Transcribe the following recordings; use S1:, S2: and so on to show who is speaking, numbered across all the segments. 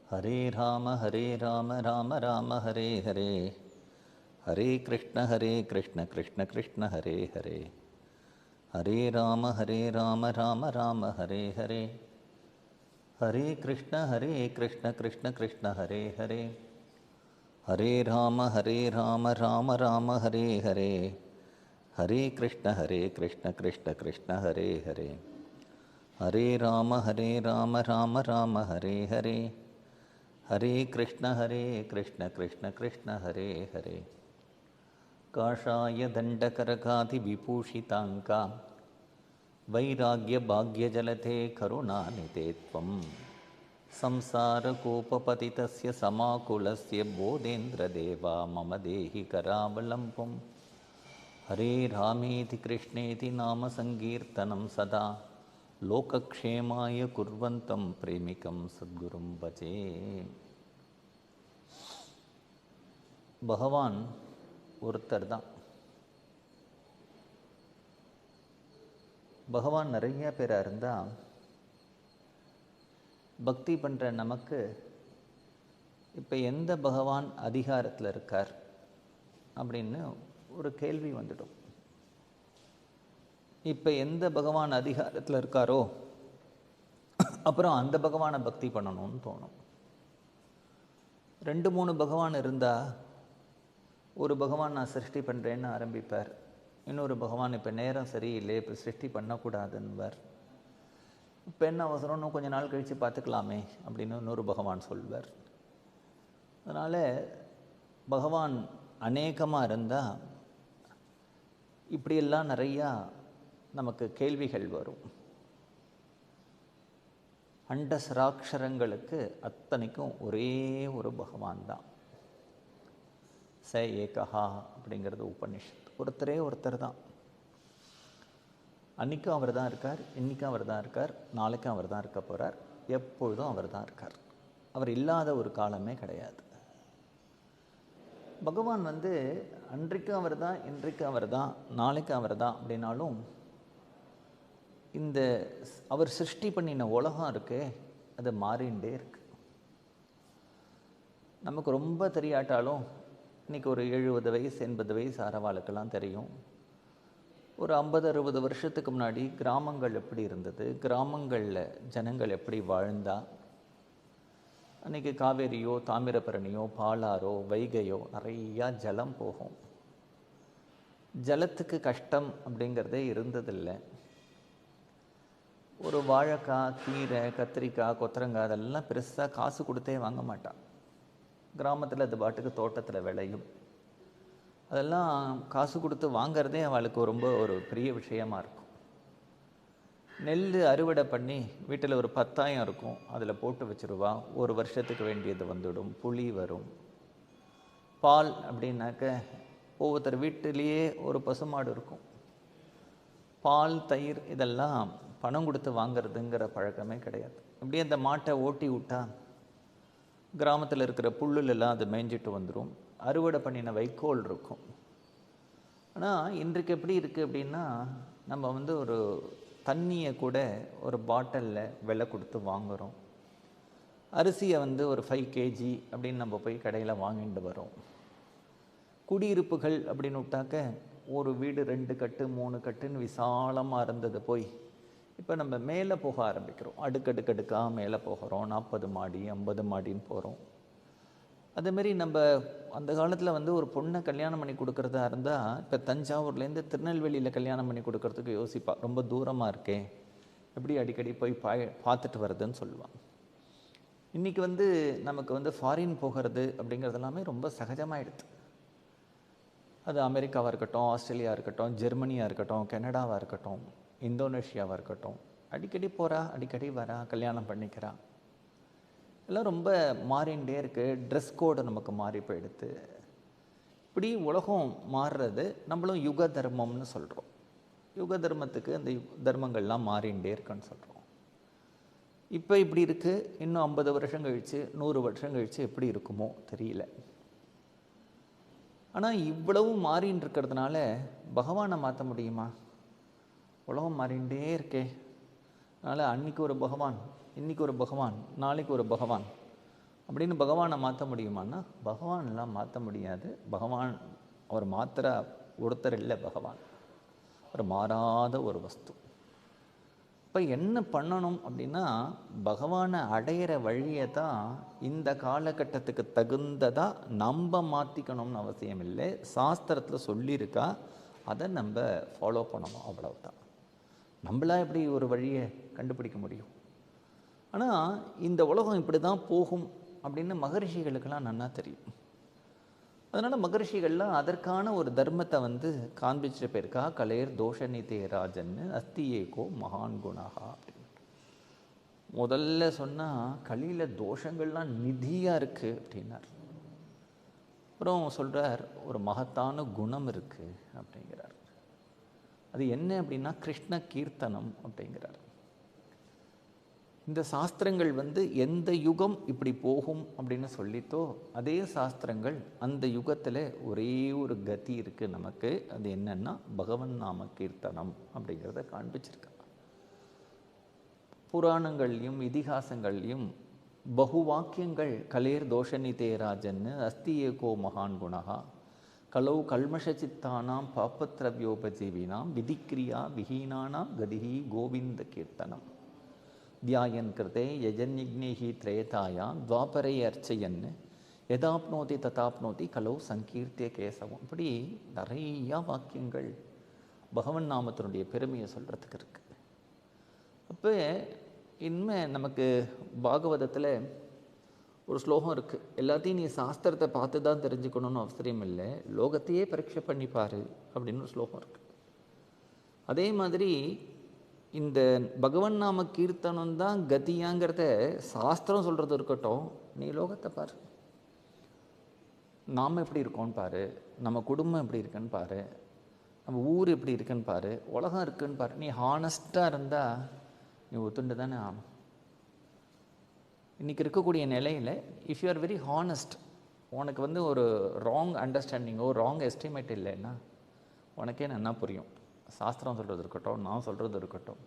S1: हरे राम राम राम हरे हरे, हरे कृष्ण कृष्ण कृष्ण हरे हरे, हरे राम राम राम हरे हरे, हरे कृष्ण कृष्ण कृष्ण हरे हरे, हरे राम राम राम हरे हरे, हरे कृष्ण कृष्ण कृष्ण हरे हरे, हरे राम राम राम हरे हरे, हरे कृष्ण कृष्ण कृष्ण हरे हरे, काषाय दण्डकरकादिविभूषिताङ्का वैराग्यभाग्यजलधे करुणानिधे त्वं संसारकूपपतितस्य समाकुलस्य बोधेन्द्रदेवा मम देहि करावलम्बं, हरे रामेति कृष्णेति नाम संकीर्तनं सदा लोकक्षेमाय कुर्वन्तं प्रेमिकं सद्गुरुं भजे. பகவான் ஒருத்தர் தான். பகவான் நிறைய பேராக இருந்தால் பக்தி பண்ணுற நமக்கு இப்போ எந்த பகவான் அதிகாரத்தில் இருக்கார் அப்படின்னு ஒரு கேள்வி வந்துடும். இப்போ எந்த பகவான் அதிகாரத்தில் இருக்காரோ அப்புறம் அந்த பகவானை பக்தி பண்ணணும்னு தோணும். 2-3 பகவான் இருந்தால் ஒரு பகவான் நான் சிருஷ்டி பண்ணுறேன்னு ஆரம்பிப்பார், இன்னொரு பகவான் இப்போ நேரம் சரியில்லை, இப்போ சிருஷ்டி பண்ணக்கூடாதுன்னுவார். இப்போ என்ன அவசரம், இன்னும் கொஞ்சம் நாள் கழித்து பார்த்துக்கலாமே அப்படின்னு இன்னொரு பகவான் சொல்வார். அதனால் பகவான் அநேகமாக இருந்தால் இப்படியெல்லாம் நிறையா நமக்கு கேள்விகள் வரும். அண்டசராட்சரங்களுக்கு அத்தனைக்கும் ஒரே ஒரு பகவான் தான். ச ஏகஹா அப்படிங்கிறது உபனிஷத். ஒருத்தர் தான். அன்றைக்கும் அவர் தான் இருக்கார், இன்றைக்கும் அவர் தான் இருக்கார், நாளைக்கும் அவர் தான் இருக்க போகிறார், எப்பொழுதும் அவர் தான் இருக்கார். அவர் இல்லாத ஒரு காலமே கிடையாது. பகவான் அன்றைக்கும் அவர் தான், இன்றைக்கும் அவர் தான், நாளைக்கும் அவர் தான் அப்படின்னாலும் இந்த அவர் சிருஷ்டி பண்ணின உலகம் இருக்கே அது மாறிண்டே இருக்கு. நமக்கு ரொம்ப தெரியாட்டாலும் இன்றைக்கி ஒரு 70 வயசு 80 வயசு ஆறவாளுக்கெல்லாம் தெரியும். ஒரு 50-60 வருஷத்துக்கு முன்னாடி கிராமங்கள் எப்படி இருந்தது, கிராமங்களில் ஜனங்கள் எப்படி வாழ்ந்தா. அன்றைக்கி காவேரியோ தாமிரபரணியோ பாலாரோ வைகையோ நிறையா ஜலம் போகும். ஜலத்துக்கு கஷ்டம் அப்படிங்கிறதே இருந்ததில்லை. ஒரு வாழைக்காய், கீரை, கத்திரிக்காய், கொத்தரங்காய் அதெல்லாம் பெருசாக காசு கொடுத்தே வாங்க மாட்டான். கிராமத்தில் அது பாட்டுக்கு தோட்டத்தில் விளையும். அதெல்லாம் காசு கொடுத்து வாங்கிறதே அவளுக்கு ரொம்ப ஒரு பெரிய விஷயமா இருக்கும். நெல் அறுவடை பண்ணி வீட்டில் ஒரு 10,000 இருக்கும், அதில் போட்டு வச்சுருவா. ஒரு வருஷத்துக்கு வேண்டியது வந்துடும். புளி வரும். பால் அப்படின்னாக்க ஒவ்வொருத்தர் வீட்டிலேயே ஒரு பசுமாடு இருக்கும். பால், தயிர் இதெல்லாம் பணம் கொடுத்து வாங்கிறதுங்கிற பழக்கமே கிடையாது. அப்படியே அந்த மாட்டை ஓட்டி விட்டா கிராமத்தில் இருக்கிற புல்லுலெல்லாம் அது மேய்ஞ்சிட்டு வந்துடும். அறுவடை பண்ணின வைக்கோல் இருக்கும். ஆனால் இன்றைக்கு எப்படி இருக்குது அப்படின்னா, நம்ம ஒரு தண்ணியை கூட ஒரு பாட்டிலில் விலை கொடுத்து வாங்குகிறோம். அரிசியை ஒரு 5 kg அப்படின்னு நம்ம போய் கடையில் வாங்கிட்டு வரோம். குடியிருப்புகள் அப்படின்னு விட்டாக்க ஒரு வீடு 2 கட்டு 3 கட்டுன்னு விசாலமாக இருந்தது போய் இப்போ நம்ம மேலே போக ஆரம்பிக்கிறோம். அடுக்கடுக்கடுக்காக மேலே போகிறோம். 40 மாடி 50 மாடின்னு போகிறோம். அதேமாரி நம்ம அந்த காலத்தில் ஒரு பொண்ணை கல்யாணம் பண்ணி கொடுக்குறதா இருந்தால் இப்போ தஞ்சாவூர்லேருந்து திருநெல்வேலியில் கல்யாணம் பண்ணி கொடுக்கறதுக்கு யோசிப்பா. ரொம்ப தூரமாக இருக்கே, எப்படி அடிக்கடி போய் பார்த்துட்டு வர்றதுன்னு சொல்லுவாங்க. இன்றைக்கி நமக்கு ஃபாரின் போகிறது அப்படிங்கிறது எல்லாமே ரொம்ப சகஜமாகிடுது. அது அமெரிக்காவாக இருக்கட்டும், ஆஸ்திரேலியா இருக்கட்டும், ஜெர்மனியாக இருக்கட்டும், கனடாவாக இருக்கட்டும், இந்தோனேஷியாவாக இருக்கட்டும், அடிக்கடி போகிறா, அடிக்கடி வரா, கல்யாணம் பண்ணிக்கிறா. எல்லாம் ரொம்ப மாறிண்டே இருக்குது. ட்ரெஸ் கோடு நமக்கு மாறி போயிடுது. இப்படி உலகம் மாறுறது நம்மளும் யுக தர்மம்னு சொல்கிறோம். யுக தர்மத்துக்கு அந்த தர்மங்கள்லாம் மாறிண்டே இருக்குன்னு சொல்கிறோம். இப்போ இப்படி இருக்குது. இன்னும் 50 வருஷம் கழித்து 100 வருஷம் கழித்து எப்படி இருக்குமோ தெரியல. ஆனால் இவ்வளவு மாறின்னு இருக்கிறதுனால பகவானை மாற்ற முடியுமா? உலகம் மாறிண்டே இருக்கே. அதனால் அன்றைக்கி ஒரு பகவான், இன்றைக்கி ஒரு பகவான், நாளைக்கு ஒரு பகவான், அப்படின்னு பகவானை மாற்ற முடியுமான்னா பகவான்லாம் மாற்ற முடியாது. பகவான் அவர் மாத்திர ஒருத்தர் இல்லை. பகவான் ஒரு மாறாத ஒரு வஸ்து. இப்போ என்ன பண்ணணும் அப்படின்னா பகவானை அடையிற வழியை தான் இந்த காலகட்டத்துக்கு தகுந்ததாக நம்ம மாற்றிக்கணும்னு அவசியம் இல்லை. சாஸ்திரத்தில் சொல்லியிருக்கா, அதை நம்ம ஃபாலோ பண்ணணும், அவ்வளவுதான். நம்மளா எப்படி ஒரு வழியை கண்டுபிடிக்க முடியும்? ஆனால் இந்த உலகம் இப்படி தான் போகும் அப்படின்னு மகரிஷிகளுக்கெல்லாம் நன்னா தெரியும். அதனால் மகரிஷிகள்லாம் அதற்கான ஒரு தர்மத்தை காண்பிச்சுட்டு போயிருக்கா. கலேர் தோஷநிதே ராஜன்னு அஸ்தி ஏகோ மகான் குணகா அப்படின்னு. முதல்ல சொன்னால் கலியில் தோஷங்கள்லாம் நிதியாக இருக்குது அப்படின்னார். அப்புறம் சொல்கிறார் ஒரு மகத்தான குணம் இருக்குது அப்படிங்கிறார். அது என்ன அப்படின்னா கிருஷ்ண கீர்த்தனம் அப்படிங்கிறார். இந்த சாஸ்திரங்கள் எந்த யுகம் இப்படி போகும் அப்படின்னு சொல்லித்தோ அதே சாஸ்திரங்கள் அந்த யுகத்தில் ஒரே ஒரு கதி இருக்குது நமக்கு. அது என்னன்னா பகவன் நாம கீர்த்தனம் அப்படிங்கிறத காண்பிச்சிருக்காங்க. புராணங்கள்லையும் இதிகாசங்கள்லையும் பகு வாக்கியங்கள் கலேர் தோஷநிதே ராஜன்னு அஸ்தி ஏகோ மகான் குணகா கலௌ கல்மஷச்சித்தானாம் பாப்பத்ரவ்யோபஜீவினாம் விதிக்கிரியா விஹீனானாம் கதிஹி கோவிந்த கீர்த்தனம் தியாயன் கிருதே யஜன்யக்னேஹி திரேதாயாம் துவாபரை அர்ச்சயன் எதாப்னோதி ததாப்னோதி கலோ சங்கீர்த்திய கேசவம். இப்படி நிறையா வாக்கியங்கள் பகவன் நாமத்தினுடைய பெருமையை சொல்கிறதுக்கு இருக்குது. அப்போ இனிமேல் நமக்கு பாகவதத்தில் ஒரு ஸ்லோகம் இருக்குது. எல்லாத்தையும் நீ சாஸ்திரத்தை பார்த்து தான் தெரிஞ்சுக்கணும்னு அவசியம் இல்லை, லோகத்தையே பரீட்சை பண்ணிப்பார் அப்படின்னு ஒரு ஸ்லோகம் இருக்குது. அதே மாதிரி இந்த பகவன் நாம கீர்த்தனம் தான் கதியாங்கிறத சாஸ்திரம் சொல்கிறது இருக்கட்டும், நீ லோகத்தை பாரு. நாம் எப்படி இருக்கோன்னு பாரு, நம்ம குடும்பம் எப்படி இருக்குன்னு பாரு, நம்ம ஊர் எப்படி இருக்குன்னு பாரு, உலகம் இருக்குன்னு பாரு. நீ ஹானஸ்ட்டாக இருந்தால் நீ ஒத்துண்டு தானே ஆகணும். இன்றைக்கி இருக்கக்கூடிய நிலையில் if you are very honest, உனக்கு ஒரு ராங் அண்டர்ஸ்டாண்டிங்கோ ராங் எஸ்டிமேட் இல்லைன்னா உனக்கே என்ன புரியும். சாஸ்திரம் சொல்கிறது இருக்கட்டும், நான் சொல்கிறது இருக்கட்டும்,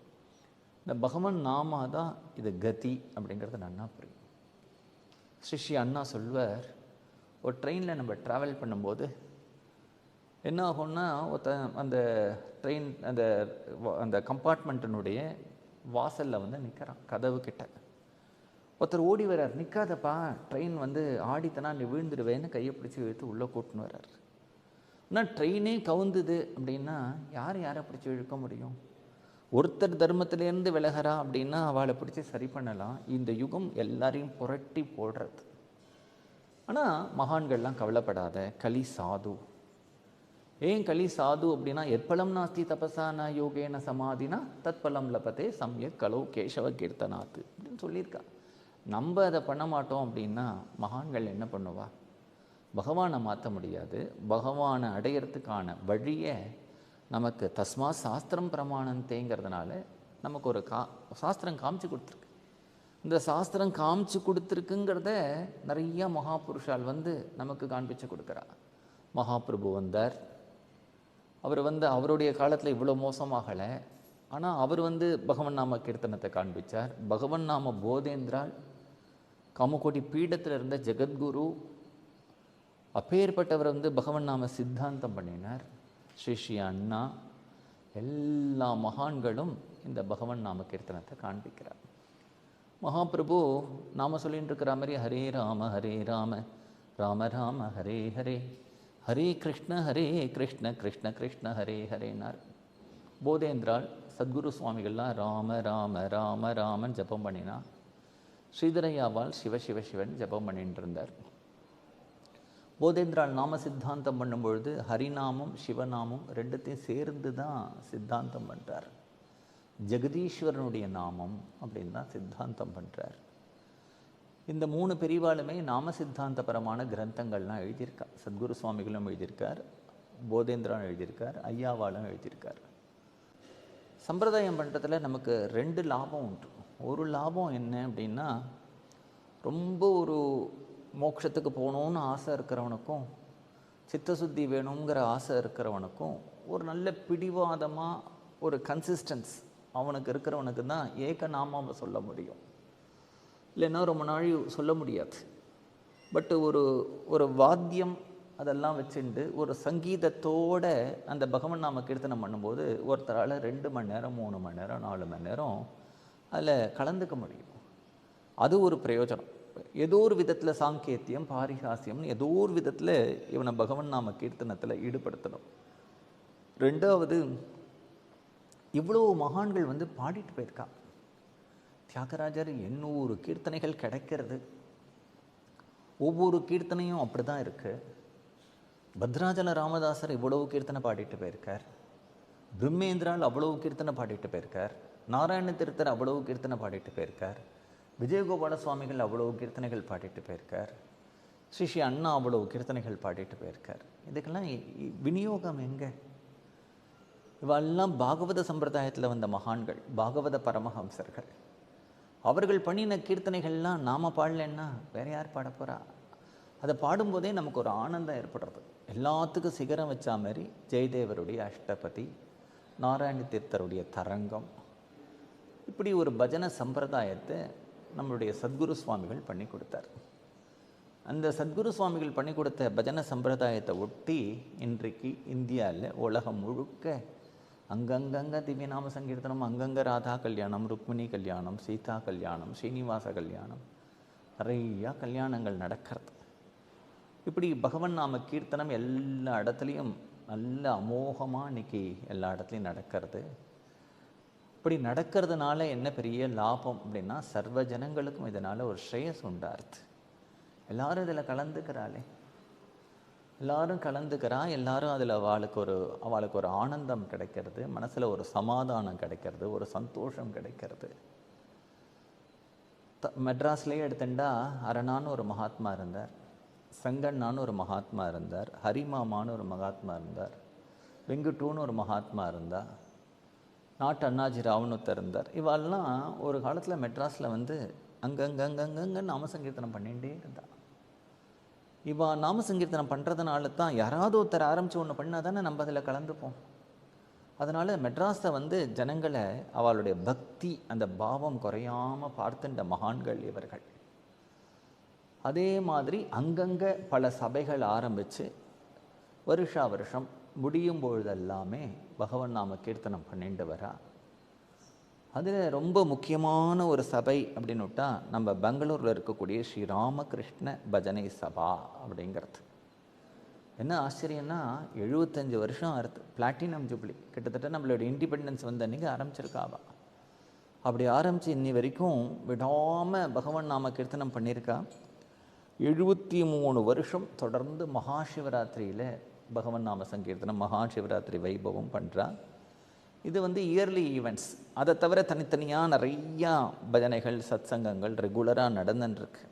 S1: இந்த பகவன் நாமா தான் இது கதி அப்படிங்கிறது நன்னா புரியும். ஸ்ரீ அண்ணா சொல்வார், ஒரு ட்ரெயினில் நம்ம ட்ராவல் பண்ணும்போது என்ன ஆகும்னா அந்த ட்ரெயின் அந்த கம்பார்ட்மெண்ட்டினுடைய வாசலில் நிற்கிறான், கதவு கிட்ட. ஒருத்தர் ஓடி வர்றார், நிற்காதப்பா ட்ரெயின் ஆடித்தனா நீ விழுந்துடுவேன்னு கையை பிடிச்சி இழுத்து உள்ளே கூட்டின்னு வர்றார். ஆனால் ட்ரெயினே கவுந்துது அப்படின்னா யாரை பிடிச்சி இழுக்க முடியும்? ஒருத்தர் தர்மத்திலேருந்து விலகிறா அப்படின்னா அவளை பிடிச்சி சரி பண்ணலாம். இந்த யுகம் எல்லாரையும் புரட்டி போடுறது. ஆனால் மகான்கள்லாம் கவலைப்படாத, களி சாது. ஏன் களி சாது அப்படின்னா எத்பலம் நாஸ்தி தபசானா யோகேன சமாதினா தத்பலம் லபத்தே சம்யக் கலோ கேசவ கீர்த்தனாத்து அப்படின்னு சொல்லியிருக்கா. நம்ம அதை பண்ண மாட்டோம் அப்படின்னா மகான்கள் என்ன பண்ணுவா? பகவானை மாற்ற முடியாது. பகவானை அடையிறதுக்கான வழியை நமக்கு தஸ்மா சாஸ்திரம் பிரமாணந்தேங்கிறதுனால நமக்கு ஒரு சாஸ்திரம் காமிச்சு கொடுத்துருக்கு. இந்த சாஸ்திரம் காமிச்சு கொடுத்துருக்குங்கிறத நிறையா மகாபுருஷால் நமக்கு காண்பிச்சு கொடுக்குறா. மகாபிரபு வந்தார். அவர் அவருடைய காலத்தில் இவ்வளோ மோசமாகலை. ஆனால் அவர் பகவன் நாம கீர்த்தனத்தை காண்பித்தார். பகவன் நாம போதேந்திரால் காமகோடி பீடத்தில் இருந்த ஜெகத்குரு அப்பேற்பட்டவர் பகவன் நாம சித்தாந்தம் பண்ணினார். ஸ்ரீ அண்ணா எல்லா மகான்களும் இந்த பகவன் நாம கீர்த்தனத்தை காண்பிக்கிறார். மகாபிரபு நாம சொல்லிட்டு இருக்கிற மாதிரி ஹரே ராம ராம ராம ஹரே ஹரே ஹரே கிருஷ்ண கிருஷ்ண கிருஷ்ண ஹரே ஹரேனார். போதேந்திரால் சத்குரு சுவாமிகள்லாம் ராம ராம ராம ராமன் ஜபம் பண்ணினா. ஸ்ரீதரையாவால் சிவ சிவ சிவன் ஜபம் பண்ணிட்டு இருந்தார். போதேந்திரால் நாம சித்தாந்தம் பண்ணும்பொழுது ஹரிநாமம் சிவநாமம் ரெண்டுத்தையும் சேர்ந்து தான் சித்தாந்தம் பண்ணுறார். ஜெகதீஸ்வரனுடைய நாமம் அப்படின்னு தான் சித்தாந்தம் பண்ணுறார். இந்த 3 பெரிவாளுமே நாம சித்தாந்தபரமான கிரந்தங்கள்லாம் எழுதியிருக்கா. சத்குரு சுவாமிகளும் எழுதியிருக்கார், போதேந்திரான் எழுதியிருக்கார், ஐயாவாலும் எழுதியிருக்கார். சம்பிரதாயம் பண்ணுறதுல நமக்கு 2 லாபம் உண்டு. ஒரு லாபம் என்ன அப்படின்னா, ரொம்ப ஒரு மோட்சத்துக்கு போகணுன்னு ஆசை இருக்கிறவனுக்கும் சித்தசுத்தி வேணுங்கிற ஆசை இருக்கிறவனுக்கும் ஒரு நல்ல பிடிவாதமாக ஒரு கன்சிஸ்டன்ஸ் அவனுக்கு இருக்கிறவனுக்கு தான் ஏக நாமாவை சொல்ல முடியும். இல்லைன்னா ரொம்ப நாள் சொல்ல முடியாது. பட் ஒரு ஒரு வாத்தியம் அதெல்லாம் வச்சுண்டு ஒரு சங்கீதத்தோட அந்த பகவன் நாம கீர்த்தனம் பண்ணும்போது ஒருத்தரால் 2 மணி நேரம் 3 மணி நேரம் 4 மணி நேரம் அதில் கலந்துக்க முடியும். அது ஒரு பிரயோஜனம். ஏதோ ஒரு விதத்தில் சாங்கேத்தியம் பாரிஹாசியம்னு ஏதோ ஒரு விதத்தில் இவனை பகவன் நாம கீர்த்தனத்தில் ஈடுபடுத்தணும். ரெண்டாவது, இவ்வளோ மகான்கள் வந்து பாடிட்டு போயிருக்கா. தியாகராஜர் 800 கீர்த்தனைகள் கிடைக்கிறது. ஒவ்வொரு கீர்த்தனையும் அப்படி தான் இருக்குது. பத்ராஜல ராமதாசர் இவ்வளவு கீர்த்தனை பாடிட்டு போயிருக்கார். பிரம்மேந்திரால் அவ்வளவு கீர்த்தனை பாடிட்டு போயிருக்கார். நாராயண தீர்த்தர் அவ்வளவு கீர்த்தனை பாடிட்டு போயிருக்கார். விஜயகோபால சுவாமிகள் அவ்வளவு கீர்த்தனைகள் பாடிட்டு போயிருக்கார். ஸ்ரீ அண்ணா அவ்வளவு கீர்த்தனைகள் பாடிட்டு போயிருக்கார். இதுக்கெல்லாம் விநியோகம் எங்கே? இவெல்லாம் பாகவத சம்பிரதாயத்தில் வந்த மகான்கள், பாகவத பரமஹம்சர்கள். அவர்கள் பண்ணின கீர்த்தனைகள்லாம் நாம் பாடலன்னா வேற யார் பாட போகிறா? அதை பாடும்போதே நமக்கு ஒரு ஆனந்தம் ஏற்படுறது. எல்லாத்துக்கும் சிகரம் வச்சா மாதிரி ஜெயதேவருடைய அஷ்டபதி, நாராயண தீர்த்தருடைய தரங்கம், இப்படி ஒரு பஜனை சம்பிரதாயத்தை நம்மளுடைய சத்குரு சுவாமிகள் பண்ணி கொடுத்தார். அந்த சத்குரு சுவாமிகள் பண்ணி கொடுத்த பஜனை சம்பிரதாயத்தை ஒட்டி இன்றைக்கு இந்தியாவில் உலகம் முழுக்க அங்கங்கங்க திவ்யநாம சங்கீர்த்தனம், அங்கங்க ராதா கல்யாணம், ருக்மிணி கல்யாணம், சீதா கல்யாணம், ஸ்ரீனிவாச கல்யாணம், நிறையா கல்யாணங்கள் நடக்கிறது. இப்படி பகவன் நாம கீர்த்தனம் எல்லா இடத்துலையும் நல்ல அமோகமாக இன்னைக்கு எல்லா இடத்துலையும் நடக்கிறது. இப்படி நடக்கிறதுனால என்ன பெரிய லாபம் அப்படின்னா, சர்வ ஜனங்களுக்கும் இதனால் ஒரு ஸ்ரேயஸ் உண்டாருது. எல்லாரும் இதில் கலந்துக்கிறாளே, எல்லாரும் கலந்துக்கிறா, எல்லாரும் அதில் அவளுக்கு ஒரு ஆனந்தம் கிடைக்கிறது, மனசில் ஒரு சமாதானம் கிடைக்கிறது, ஒரு சந்தோஷம் கிடைக்கிறது. மெட்ராஸ்லேயே எடுத்துட்டா அரணான்னு ஒரு மகாத்மா இருந்தார், சங்கண்ணான்னு ஒரு மகாத்மா இருந்தார், ஹரிமாமான்னு ஒரு மகாத்மா இருந்தார், வெங்குட்டூன்னு ஒரு மகாத்மா இருந்தார், நாட்டு அண்ணாஜி ராவ்னு ஒருத்தர் இருந்தார். இவெல்லாம் ஒரு காலத்தில் மெட்ராஸில் வந்து அங்கங்கங்கங்கங்க நாம சங்கீர்த்தனம் பண்ணிகிட்டே இருந்தாள். இவா நாம சங்கீர்த்தனம் பண்ணுறதுனால தான் யாராவது ஒருத்தர் ஆரம்பித்து ஒன்று பண்ணால் தானே நம்ம அதில் கலந்துப்போம். அதனால் மெட்ராஸை வந்து ஜனங்களை அவளுடைய பக்தி அந்த பாவம் குறையாமல் பார்த்துட்ட மகான்கள் இவர்கள். அதே மாதிரி அங்கங்கே பல சபைகள் ஆரம்பித்து வருஷா வருஷம் முடியும் பொழுதெல்லாமே பகவன் நாம கீர்த்தனம் பண்ணிட்டு வரா. அதில் ரொம்ப முக்கியமான ஒரு சபை அப்படின்னுட்டா நம்ம பெங்களூரில் இருக்கக்கூடிய ஸ்ரீ ராமகிருஷ்ண பஜனை சபா அப்படிங்கிறது. என்ன ஆச்சரியன்னா 75 வருஷம் ஆறுது, பிளாட்டினம் ஜூப்ளி. கிட்டத்தட்ட நம்மளோட இண்டிபெண்டன்ஸ் வந்து அன்றைக்கி ஆரம்பிச்சிருக்காவா. அப்படி ஆரம்பித்து இன்னி வரைக்கும் விடாமல் பகவன் நாம கீர்த்தனம் பண்ணியிருக்கா. 73 வருஷம் தொடர்ந்து மகாசிவராத்திரியில் பகவன் நாம சங்கீர்த்தனம், மகாசிவராத்திரி வைபவம் பண்ணுறா. இது வந்து இயர்லி ஈவெண்ட்ஸ். அதை தவிர தனித்தனியாக நிறையா பஜனைகள் சத்சங்கங்கள் ரெகுலராக நடந்துட்டுருக்கு.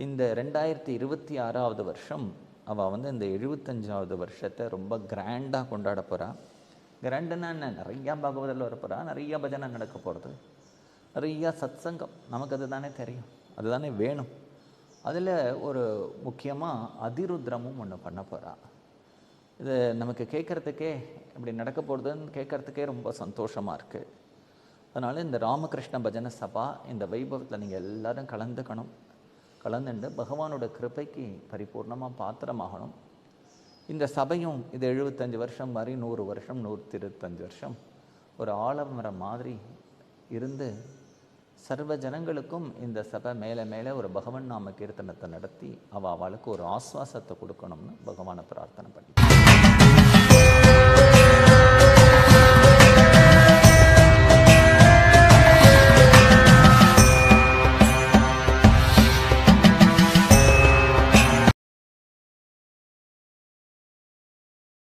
S1: இந்த 2026வது வருஷம் அவள் வந்து இந்த 75வது வருஷத்தை ரொம்ப கிராண்டாக கொண்டாட போகிறா. கிராண்டுன்னா என்ன, நிறையா பாகவதில் வர போகிறா, நிறையா பஜனை நடக்க போகிறது, நிறையா சத்சங்கம். நமக்கு அது தானே தெரியும், அதுதானே வேணும். அதில் ஒரு முக்கியமாக அதிருத்ரமும் ஒன்று பண்ண போகிறா. இது நமக்கு கேட்குறதுக்கே இப்படி நடக்க போகிறதுன்னு கேட்குறதுக்கே ரொம்ப சந்தோஷமாக இருக்குது. அதனால் இந்த ராமகிருஷ்ண பஜனை சபா இந்த வைபவத்தில் நீங்கள் எல்லோரும் கலந்துக்கணும். கலந்துண்டு பகவானோட கிருபைக்கு பரிபூர்ணமாக பாத்திரமாகணும். இந்த சபையும் இது 75 வருஷம் மாதிரி 100 வருஷம் 125 வருஷம் ஒரு ஆலமரம் மாதிரி இருந்து சர்வ ஜனங்களுக்கும் இந்த சபை மேலே மேலே ஒரு பகவன் நாம கீர்த்தனத்தை நடத்தி அவளுக்கு ஒரு ஆஸ்வாசத்தை கொடுக்கணும்னு பகவானை பிரார்த்தனை பண்ணி